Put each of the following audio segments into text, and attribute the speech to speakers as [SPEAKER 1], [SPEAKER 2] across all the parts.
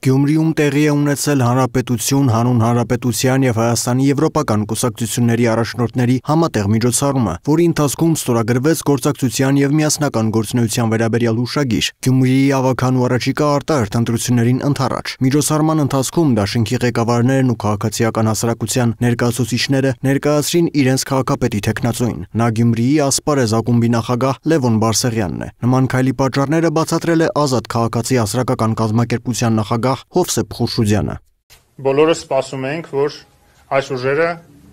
[SPEAKER 1] Գյումրիում տեղի է ունեցել Հանրապետություն, Հանուն Հանրապետության և Հայաստանի եվրոպական կուսակցությունների առաջնորդների համատեղ միջոցառումը, որի ընթացքում ստորագրվեց գործակցության և միասնական գործունեության վերաբերյալ հուշագիր, Գյումրիի ավագան ու առաջիկա արտահերթ ընտրություններին ընդառաջ։ Միջոցառման ընթացքում դաշինքի ղեկավարներն ու քաղաքացիական հասարակության ներկայացուցիչները ներկայացրին իրենց քաղաքապետի թեկնածուին։ Նա Գյումրիի Ասպարեզ ակումբի նախագահ Լևոն Բարսեղյանն է։ Նման քայլի պատճառները բացատրել է Ազատ քաղաքացի հասարակական կազմակերպության նախագահ Հովսեփ Խուրշուդյանը։
[SPEAKER 2] Բոլորս սպասում ենք, որ այս ուժերը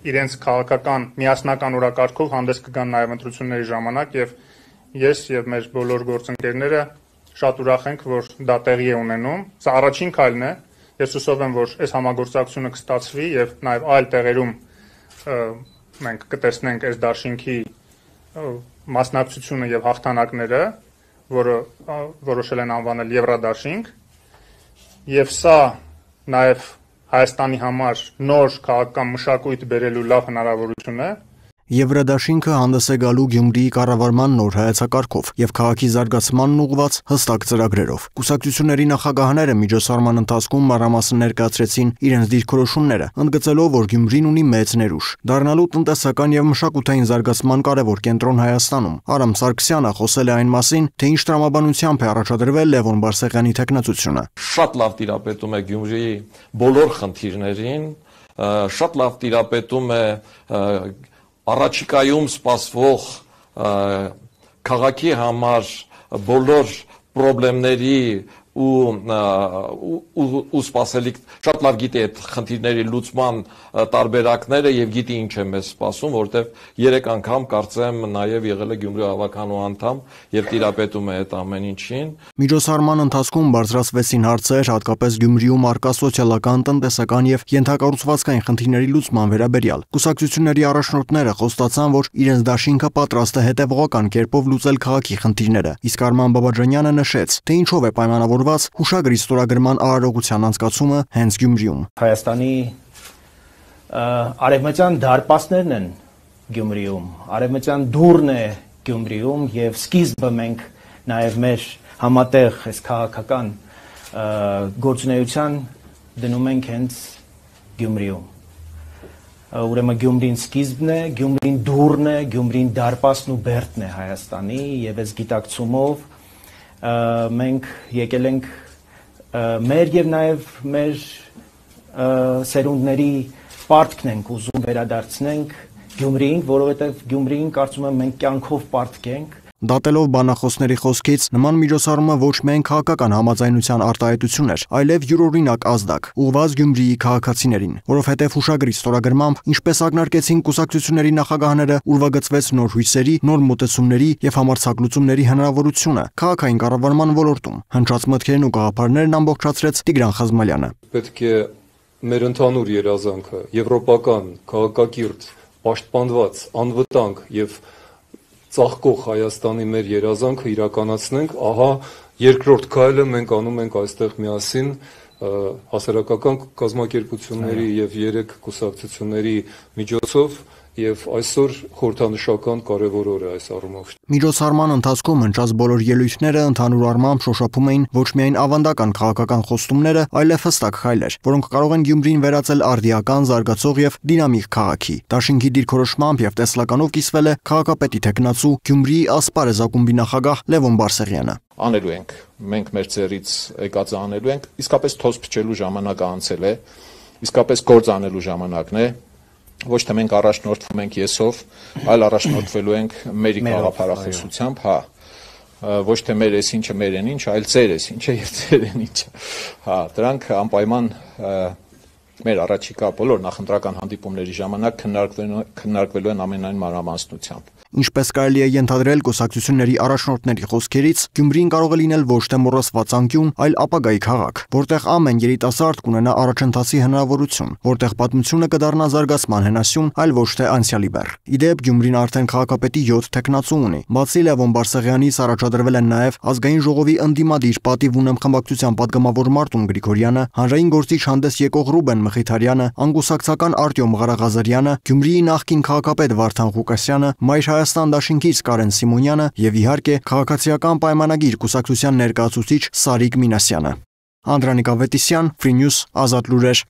[SPEAKER 2] իրենց քաղաքական միասնական օրակարգով հանդես կգան նաև ընտրությունների ժամանակ, եւ ես եւ մեր բոլոր գործընկերները շատ ուրախ ենք, որ դա տեղի է ունենում։ Սա առաջին քայլն է։ Ես հուսով եմ, որ այս համագործակցությունը կստացվի եւ նաև այլ տեղերում մենք կտեսնենք այս դաշինքի մասնակցությունը եւ հաղթանակները, որը որոշել են անվանել Եվրադաշինք, եւ սա նաեւ Հայաստանի համար նոր քաղաքական մշակույթ բերելու լավ հնարավորություն է։
[SPEAKER 1] Եվրադաշինքը հանդես է գալու Գյումրիի կառավարման նոր հայեցակարգով եւ քաղաքի զարգացմանն ուղղված հստակ ծրագրերով։ Կուսակցությունների նախագահները միջոցառման ընթացքում մանրամասն ներկայացրեցին իրենց դիրքորոշումները, ընդգծելով, որ Գյումրին ունի մեծ ներուժ, դառնալու տնտեսական եւ մշակութային զարգացման կարևոր կենտրոն Հայաստանում։ Արամ Սարգսյանը խոսել է այն մասին, թե ինչ տրամաբանությամբ է առաջադրվել Լևոն Բարսեղյանի թեկնածությունը։
[SPEAKER 3] Շատ լավ տիրապետում է Գյումրիի բոլոր խնդիրներին, շատ լավ տիրապետում է առաջիկայում սպասվող քաղաքի համար բոլոր խնդիրների ու սպասելիք շատ լավ գիտի այդ խնդիրների լուծման տարբերակները եւ գիտի ինչ է մեզ սպասում, որտեվ 3 անգամ կարծեմ նաեւ եղել է Գյումրի ավականու անդամ եւ տիրապետում է այդ ամեն ինչին։
[SPEAKER 1] Միջոցառման ընթացքում բարձրացվեցին հարցեր հատկապես Գյումրիում առկա սոցիալական, տնտեսական եւ ենթակառուցվածքային խնդիրների լուծման վերաբերյալ։ Կուսակցությունների առաջնորդները խոստացան, որ իրենց դաշինքը պատրաստ է հետևողական կերպով լուծել քաղաքի խնդիրները, իսկ Արման Բաբաջանյանը նշեց, թե ինչով է պայմանավորված հուշագրի ստորագրման արարողության անցկացումը հենց Գյումրիում։
[SPEAKER 4] Հայաստանի արևմտյան դարպասներն են Գյումրիում, արևմտյան դուռն է Գյումրիում եւ սկիզբը մենք նաեւ մեր համատեղ այս քաղաքական գործունեության դնում ենք հենց Գյումրիում։ Ուրեմն Գյումրին սկիզբն է, Գյումրին դուռն է, Գյումրին դարպասն ու բերդն է Հայաստանի եւ այս գիտակցումով մենք եկել ենք մեր եւ նաեւ մեր սերունդների պարտքն ենք ուզում վերադարձնենք Գյումրիին, որովհետեւ Գյումրիին կարծում եմ մենք կյանքով պարտք ենք։
[SPEAKER 1] Դատելով բանախոսների խոսքից, նման միջոցառումը ոչ միայն քաղաքական համաձայնության արտահայտություն էր, այլև յուրօրինակ ազդակ, ուղղված Գյումրիի քաղաքացիներին, որովհետև հուշագրի ստորագրմամբ, ինչպես ակնարկեցին կուսակցությունների նախագահները, ուրվագծվեց նոր հույսերի, նոր մոտեցումների եւ համարձակ լուծումների հնարավորությունը քաղաքային կառավարման ոլորտում։ Հնչած մտքերն ու գաղափարներն ամբողջացրեց Տիգրան Խազմալյանը։
[SPEAKER 5] Պետք է մեր ընդհանուր երազանքը եվրոպական, քաղաքակիրթ, պաշտպանված, անվտանգ եւ ծաղկող Հայաստանի մեր երազանքը իրականացնենք, ահա երկրորդ քայլը մենք անում ենք այստեղ միասին հասարակական կազմակերպությունների եւ 3 կուսակցությունների միջոցով եւ այսօր խորհրդանշական կարևոր օր է այս առումով։
[SPEAKER 1] Միջոցառման ընթացքում հնչած բոլոր ելույթները ընդհանուր առմամբ շոշափում էին ոչ միայն ավանդական քաղաքական խոստումները, այլև հստակ քայլեր, որոնք կարող են Գյումրին վերածել արդիական, զարգացող եւ դինամիկ քաղաքի։ Դաշինքի դիրքորոշմամբ եւ տեսլականով կիսվել է քաղաքապետի թեկնածու Գյումրիի Ասպարեզ ակումբի նախագահ Լևոն Բարսեղյանը։
[SPEAKER 3] Անելու ենք, մենք մեր ծերից եկածը անելու ենք, իսկապես թոս փչելու ժամանակը անցել է, իսկապես գործ անելու ժամանակն է։ Ոչ թե մենք առաջնորդվում ենք եսով, այլ առաջնորդվելու ենք մեր գաղափարախոսությամբ, հա։ Ոչ թե մեր էս ինչը մեր են ինչ, այլ ծեր էս ինչը եւ ծեր են ինչը։ Հա, դրանք անպայման մեր առաջիկա բոլոր նախընտրական հանդիպումների ժամանակ քննարկվելու են ամենայն մանրամասնությամբ։
[SPEAKER 1] Ինչպես կարելի է ենթադրել կուսակցությունների առաջնորդների խոսքերից, Գյումրին կարող է լինել ոչ թե մոռացված անկյուն, այլ ապագայի քաղաք, որտեղ ամեն երիտասարդ կունենա առաջընթացի հնարավորություն, որտեղ պատմությունը կդառնա զարգացման հենասյուն, այլ ոչ թե անցյալի բեռ։ Իդեպ Գյումրին արդեն քաղաքապետի 7 թեկնածու ունի։ Բացի Լևոն Բարսեղյանից առաջադրվել են նաև ազգային ժողովի ընդդիմադիր պատիվ ունեմ խմբակցության падգամավոր Մարտուն Գրիգորյանը, հանրային գործիչ հանդես եկող Ռուբեն Մխիթարյանը, անկուսակցական Արտյոմ Ղարաղազարյանը, Գյումրիի նախկին քաղաքապետ Վարդան Ղուկասյանը, Մայր Հայաստան դաշինքից Կարեն Սիմոնյանը եւ իհարկե քաղաքացիական պայմանագիր կուսակցության ներկայացուցիչ Սարիկ Մինասյանը։ Անդրանիկ Ավետիսյան, Free News, Ազատ լուրեր։